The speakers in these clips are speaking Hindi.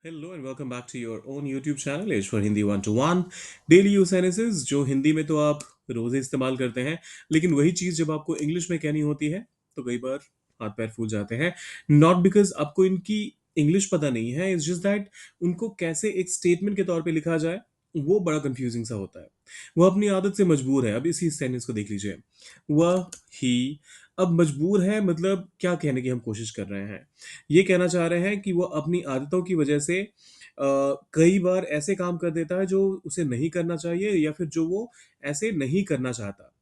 Hello and welcome back to your own YouTube channel as for Hindi 1 to 1 daily use sentences जो हिंदी में तो आप रोज ही इस्तेमाल करते हैं, लेकिन वही चीज जब आपको इंग्लिश में कहनी होती है तो कई बार हाथ पैर फूल जाते हैं। नॉट बिकॉज आपको इनकी इंग्लिश पता नहीं है, इट्स जस्ट दैट उनको कैसे एक स्टेटमेंट के तौर पे लिखा जाए वो बड़ा कंफ्यूजिंग सा होता है। वह अपनी आदत से मजबूर है। अब इसी सेंटेंस को देख लीजिए। वह ही अब मजबूर है, मतलब क्या कहने की हम कोशिश कर रहे हैं। ये कहना चाह रहे हैं कि वो अपनी आदतों की वजह से कई बार ऐसे काम कर देता है जो उसे नहीं करना चाहिए या फिर जो वो ऐसे नहीं करना चाहता।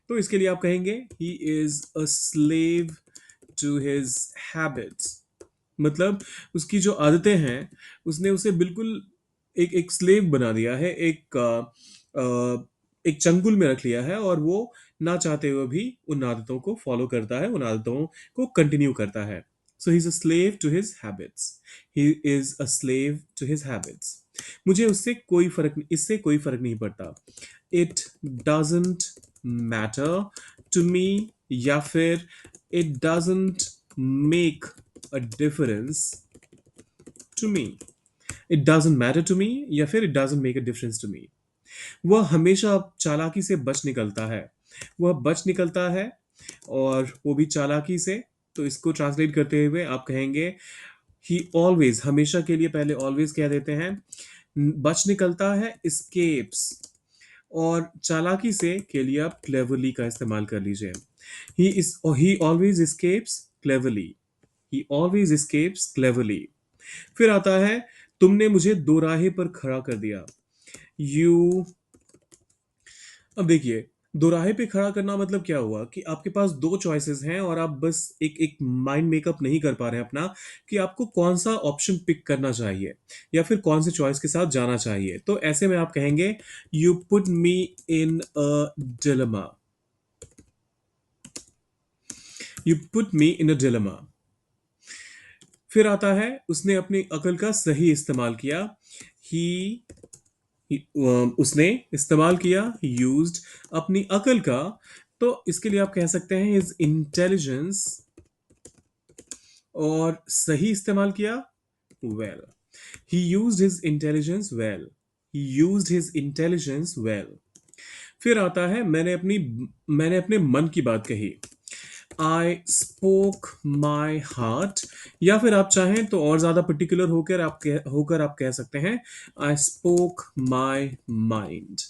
तो इसके लिए आप कहेंगे he is a slave to his habits. मतलब उसकी जो आदतें हैं उसने उसे बिल्कुल एक एक स्लेव बना दिया है, एक चंगुल में रख लिया है और वो ना चाहते हुए भी उन आदतों को फॉलो करता है, उन आदतों को कंटिन्यू करता है। So he is a slave to his habits. He is a slave to his habits. मुझे इससे कोई फर्क नहीं पड़ता। It doesn't matter to me, या फिर it doesn't make a difference to me. It doesn't matter to me या फिर it doesn't make a difference to me. वह हमेशा चालाकी से बच निकलता है। वह बच निकलता है और वो भी चालाकी से। तो इसको ट्रांसलेट करते हुए आप कहेंगे ही ऑलवेज, हमेशा के लिए पहले ऑलवेज कह देते हैं। बच निकलता है escapes, और चालाकी से के लिए आप क्लेवरली का इस्तेमाल कर लीजिए। ही ऑलवेज escapes cleverly। ही ऑलवेज escapes cleverly। फिर आता है तुमने मुझे दोराहे पर खड़ा कर दिया। यू अब देखिए, दोराहे पे खड़ा करना मतलब क्या हुआ कि आपके पास दो चॉइसेस हैं और आप बस एक एक माइंड मेकअप नहीं कर पा रहे हैं अपना कि आपको कौन सा ऑप्शन पिक करना चाहिए या फिर कौन से चॉइस के साथ जाना चाहिए। तो ऐसे में आप कहेंगे you put me in a dilemma. You put me in a dilemma. फिर आता है उसने अपनी अकल का सही इस्तेमाल किया। ही उसने इस्तेमाल किया, यूज्ड अपनी अकल का। तो इसके लिए आप कह सकते हैं हिज इंटेलिजेंस, और सही इस्तेमाल किया वेल। ही यूज्ड हिज इंटेलिजेंस वेल। ही यूज्ड हिज इंटेलिजेंस वेल। फिर आता है मैंने अपने मन की बात कही। आई स्पोक माई हार्ट, या फिर आप चाहें तो और ज्यादा पर्टिकुलर होकर आप कह सकते हैं आई स्पोक माई माइंड।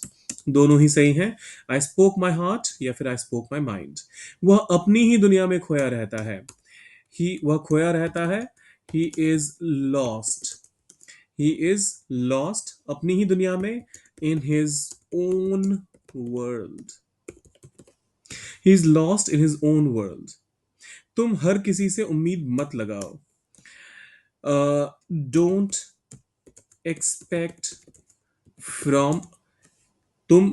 दोनों ही सही हैं। आई स्पोक माई हार्ट या फिर आई स्पोक माई माइंड। वह अपनी ही दुनिया में खोया रहता है। वह खोया रहता है। He is lost. He is lost अपनी ही दुनिया में, in his own world. He is lost in his own world. तुम हर किसी से उम्मीद मत लगाओ। Don't expect from. तुम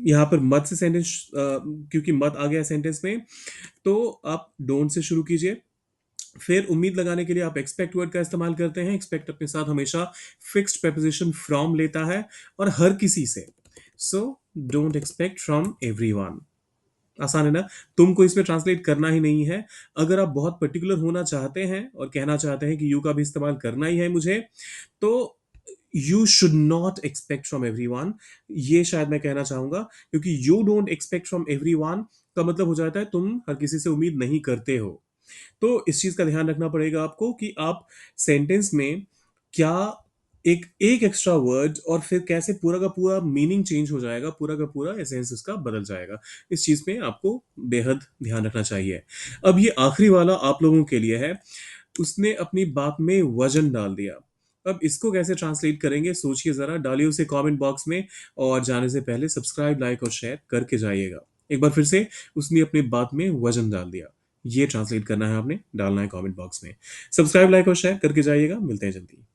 यहाँ पर मत से सेंटेंस, क्योंकि मत आ गया सेंटेंस में, तो आप डोंट से शुरू कीजिए। फिर उम्मीद लगाने के लिए आप एक्सपेक्ट वर्ड का इस्तेमाल करते हैं। एक्सपेक्ट अपने साथ हमेशा फिक्स्ड preposition फ्रॉम लेता है, और हर किसी से। So don't expect from everyone. आसान है ना। तुमको इसमें ट्रांसलेट करना ही नहीं है। अगर आप बहुत पर्टिकुलर होना चाहते हैं और कहना चाहते हैं कि यू का भी इस्तेमाल करना ही है मुझे, तो you should not expect from everyone. ये शायद मैं कहना चाहूंगा, क्योंकि you don't expect from everyone का मतलब हो जाता है तुम हर किसी से उम्मीद नहीं करते हो। तो इस चीज का ध्यान रखना पड़ेगा आपको कि आप सेंटेंस में क्या एक एक एक्स्ट्रा वर्ड, और फिर कैसे पूरा का पूरा मीनिंग चेंज हो जाएगा, पूरा का पूरा एसेंस उसका बदल जाएगा। इस चीज में आपको बेहद ध्यान रखना चाहिए। अब ये आखिरी वाला आप लोगों के लिए है। उसने अपनी बात में वजन डाल दिया। अब इसको कैसे ट्रांसलेट करेंगे सोचिए जरा, डालिए उसे कमेंट बॉक्स में। और जाने से पहले सब्सक्राइब, लाइक और शेयर करके जाइएगा। एक बार फिर से, उसने अपनी बात में वजन डाल दिया। ये ट्रांसलेट करना है आपने, डालना है कमेंट बॉक्स में। सब्सक्राइब, लाइक और शेयर करके जाइएगा। मिलते हैं जल्दी।